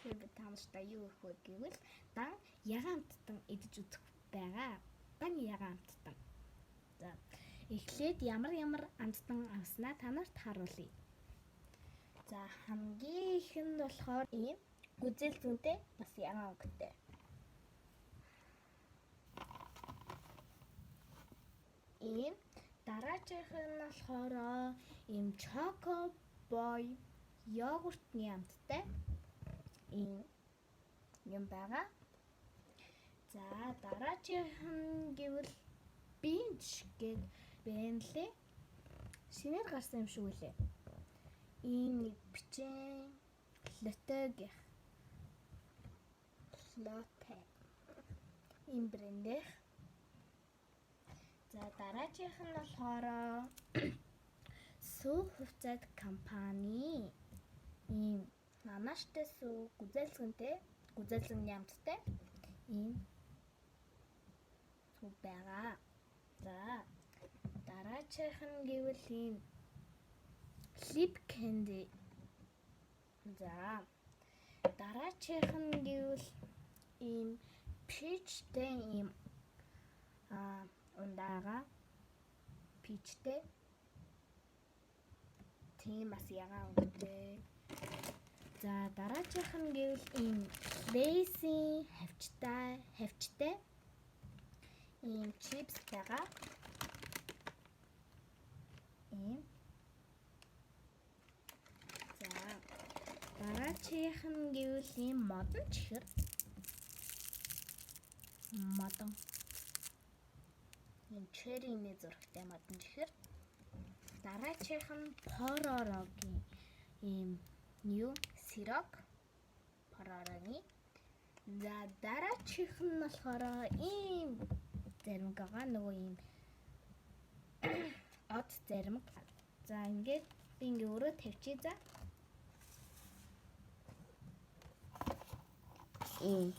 Тэгээд та нартай юу өрөх вэ гэвэл дан ягаан амттан идэж үзэх байгаа. Дан ягаан амттан. За эхлээд ямар амттан авснаа та нарт харуулъя. За хамгийн ихэнд болохоор ийм гүзэл зүүнтэй бас ягаан өнгөтэй. Ийм дараачих нь болохоор ийм Choco Boy йогуртны амттай ийм юм байгаа. За дараачих нь гэвэл Binge гээд бэнлээ. Шинээр гарсан юм шиг үлээ. Ийм нэг бичэн Lotte ийм брэндэх. За дараачих нь болохоор Сүү хувьцаат компани ийм нанаштай сүү гүзэлзэнтэй амттай ийм сүү байгаа. За дараачих нь гэвэл ийм Lip Candy. За дараачих нь гэвэл ийм Peachтэй ийм ундаага Peachтэй тийм бас ягаан өнгөтэй. За дараачих нь гэвэл ийм Lazy хавчтай ийм чипс байгаа. Ийм. За дараачих нь гэвэл ийм модон чихэр. Модон. Ийм черриний зурагтай модон чихэр. Дараачих нь Pororoгийн ийм new сирок Pororoгийн. За дараачих нь болохоор ийм заримг байгаа нөгөө ийм од заримг. За ингээд би ингээ өөрөө тавьчих за. Ийм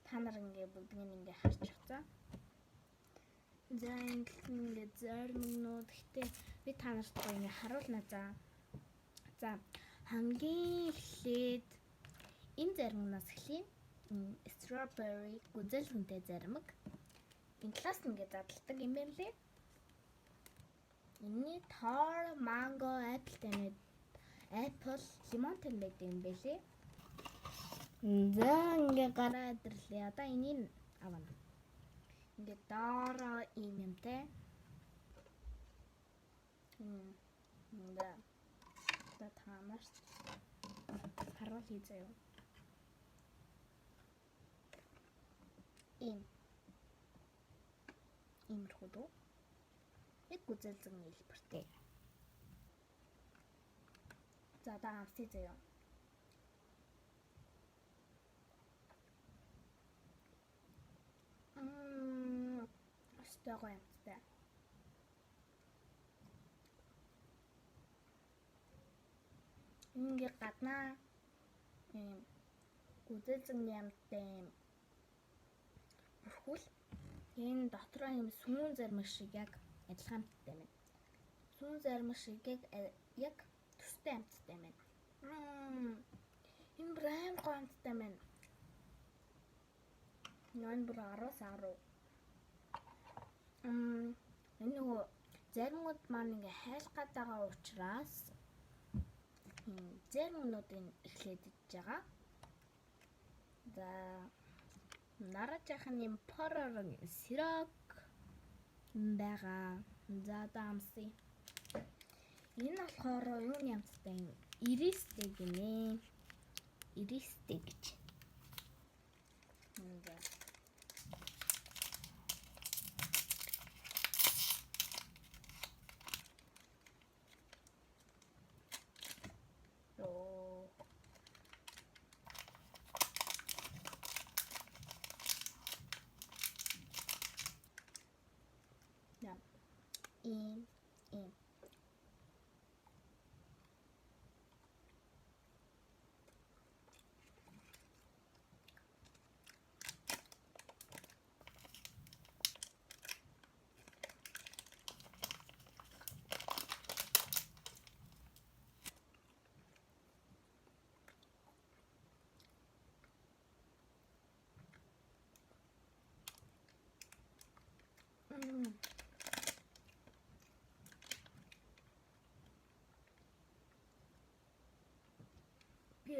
та нар ингээ бүгдийг ингээ харчих за. За ингээ заримнууд гэхдээ би та нарт ингээ харуулна за. За хамгийн эхлээд энэ заримнаас эхлэе. Strawberry гүзэлзэнтэй заримг. Энэ талаас ингээ задлагдаг юм байна лээ. Энэний тоор манго, apple, лимонтой байдаг юм байлээ. За ингээ гараа идэрлээ. Одоо энийг авна. Ингээ доороо ийм юмтай. Да. Одоо таамаас харуулъя заяа. Иймэрхүү дөө. Яг гүзэлзэн хэлбэртэй. За одоо авсъя заяа. Остойгоо юмтай. Ингээ гаднаа гүзэлзэн юмтай бүрхүүл. Энэ дотроо юм сүүн зармаг шиг яг адилхан амттай байна. Сүүн зармаг шиг яг төстэй амттай байна. Энэ брэнд гонцтой байна. Энэ бүр 10-10. Энэ нөгөө заримуд маань ингээ хайлгаад байгаа учраас заримнуудын эхлээд идэж байгаа. За дараачих нь юм Pororoгийн сирок байгаа. За одоо амсъя. Энэ болохоор юуны амттай юм? Иристэй гинэ. Иристэй гэж.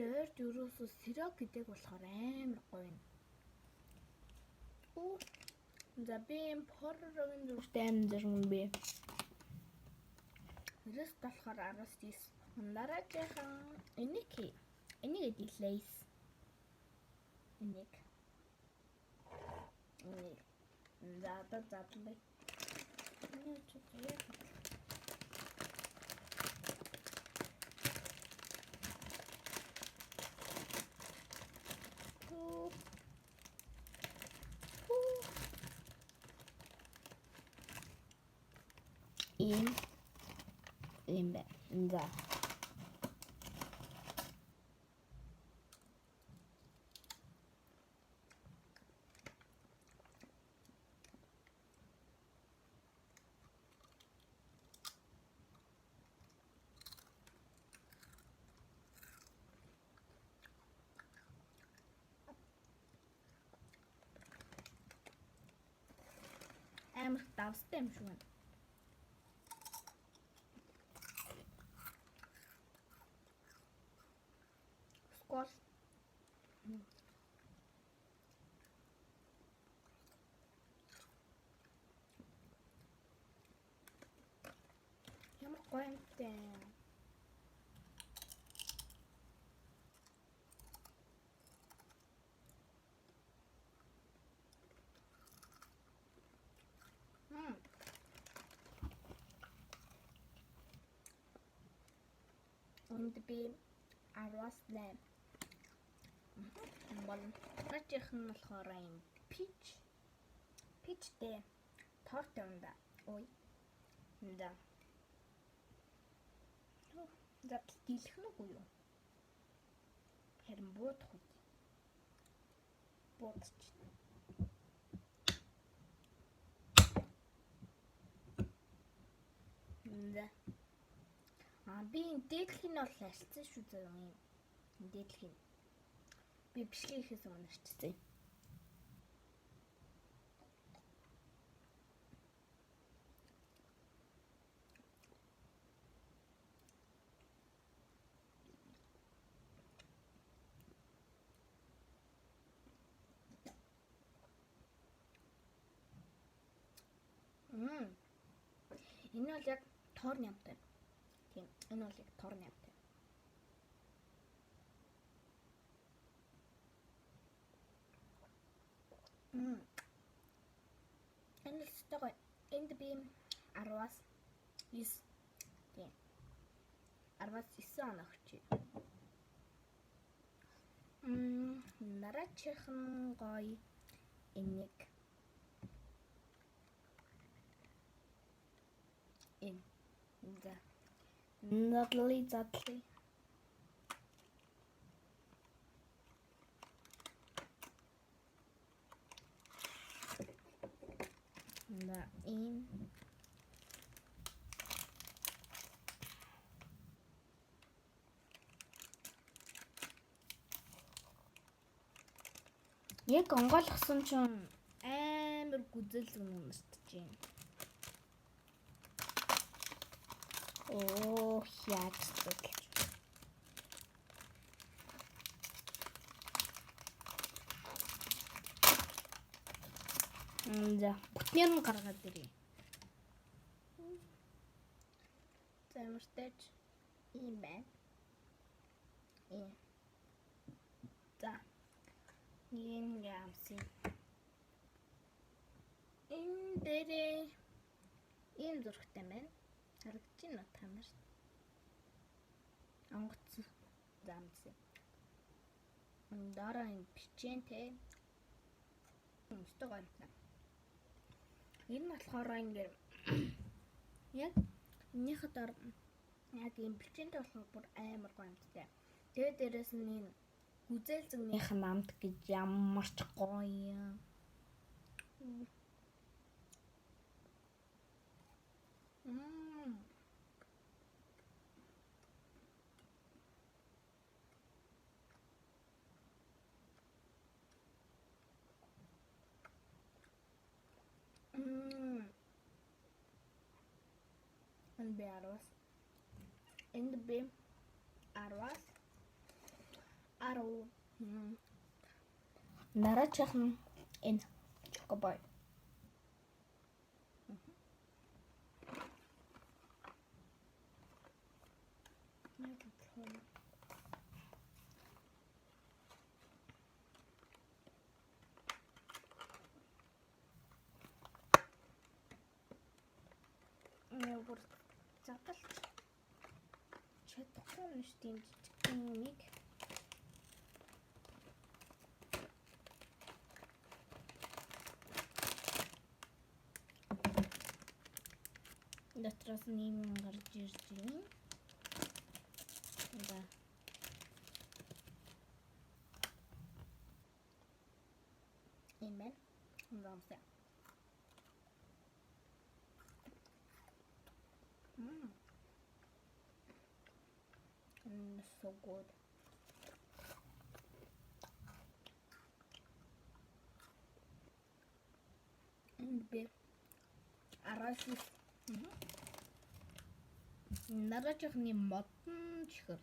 дээр ерөөсөө сирог гэдэг болохоор амар гоё. За би поррогийн зүрхтэй амин зэрэг би. Рest болохоор 19. Дараагийнхаа энийг эдэлээс. Энийг. Задлаа. Энийг ч яа. Ийм байна. За. Амар давстай юм шиг байна. Скол. Ямар гоё юм бэ? Энд би 18. Наачих нь болохоор юм пичтэй торт юм да. Ой. Да. За дийлэх нь үгүй юу? Харин буудах үү? Буудч. Да. Би дээдлхийн бол арчсан шүү зөө юм. Дээдлхийн. Би бичлэг хийхээс өмнө арчсан. Энэ бол яг тор нямтай. Тийм. Энэ бол яг тор нямтай. Энэ л сэтгой. Энд би 10-аас 9. Тийм. 10-аас 9 он өгч. Нараачихын гоё энийг. Энэ. За. Задлаа. Да, ийм. Яг онгойлгосон чинь амар гүзэл зүнэмсэж байна. Оо, яач гэж. За, бүтнээр нь гаргаад ирье. За, ямартай ч ийм байна. За. Ийм ямси. Энэ дээрээ ийм зургтай байна. Харагдаж байна уу та нарт? Онгоцсон замс. Дараа энэ бичэн те. Өстой гомтна. Энэ болохоор ингээд яг энийхэд яг юм бичэнтэй болохоор бүр амар гомттай. Тэгээ дээрэс нь энэ гүзэл зэгнийх намд гэж ямар ч гоё. Энд би 10-аас 10. Дараачих нь энэ Chocoboi. Бүр задалж чадахгүй нь шүү дээ жижиг юмыг. Дотроос нэм гарч ирж байна. Да. Имэн. Рамсаа. So good. And big. Араши. Нарачихны модон чихэр.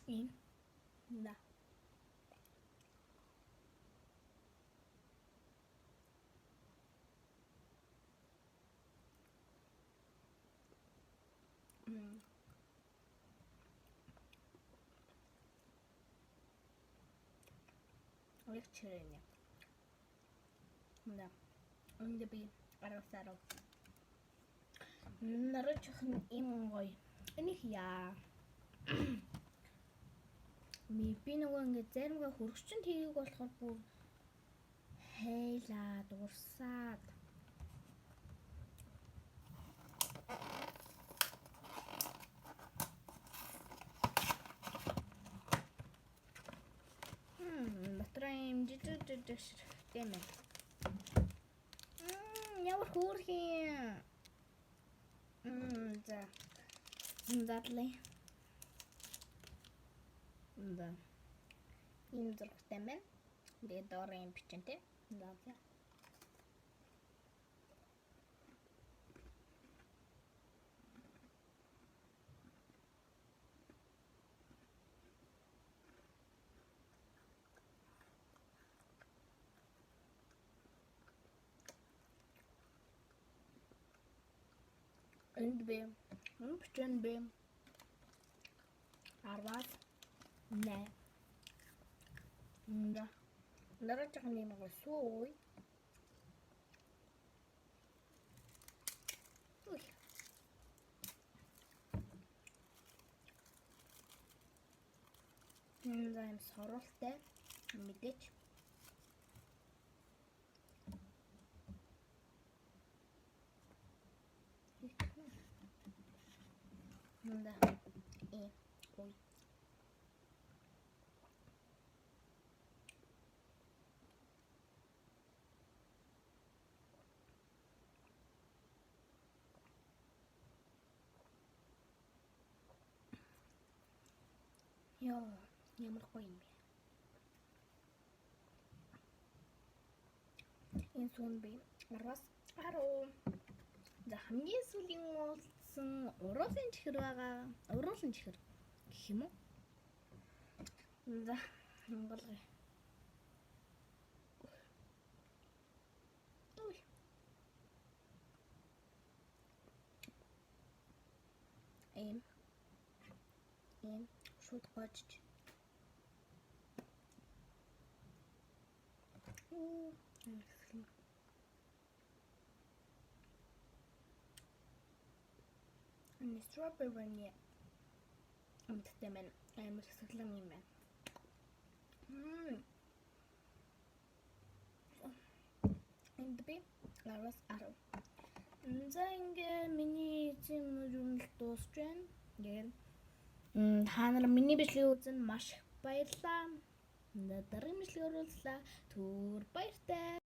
Ийм. Да. Лекчерение. Да. Энд би арасарав. Нарачихны ийм гоё. Энийг яа. Би нөгөө ингээд заримгаа хөргөчн тгийг болохоор бүр хайлаад урсаад батрайм жижиг тэмээ. Ямар хөөрхий. За. Задлаа. Да. Ийм зургтай байна. Тэгээд доорын бичэнтэй. Да. Энд би бичэн би арваад нэ. Да. Дараачих нь юм сууй. Энэ юм соролтой мэдээч. Да. Ой. Яа, ямар гоё юм бэ. Энэ сүүн би араас 10. За хамгийн сүүлийн уулсан уруулын чихэр байгаа. Уруулын чихэр гэх юм уу? За монголгой. Ой. Эм шууд гоочч. Энэ strawberry амттай маань амар хэсэглэн юм байна. Энд би араас 10. За ингээ миний эзэн мөрөмл дуусч байна. Тэгээд та нар миний бичлэгийг үзэн маш их баярлалаа. Дараагийн бичлэгээр уулзлаа. Түр баяртай.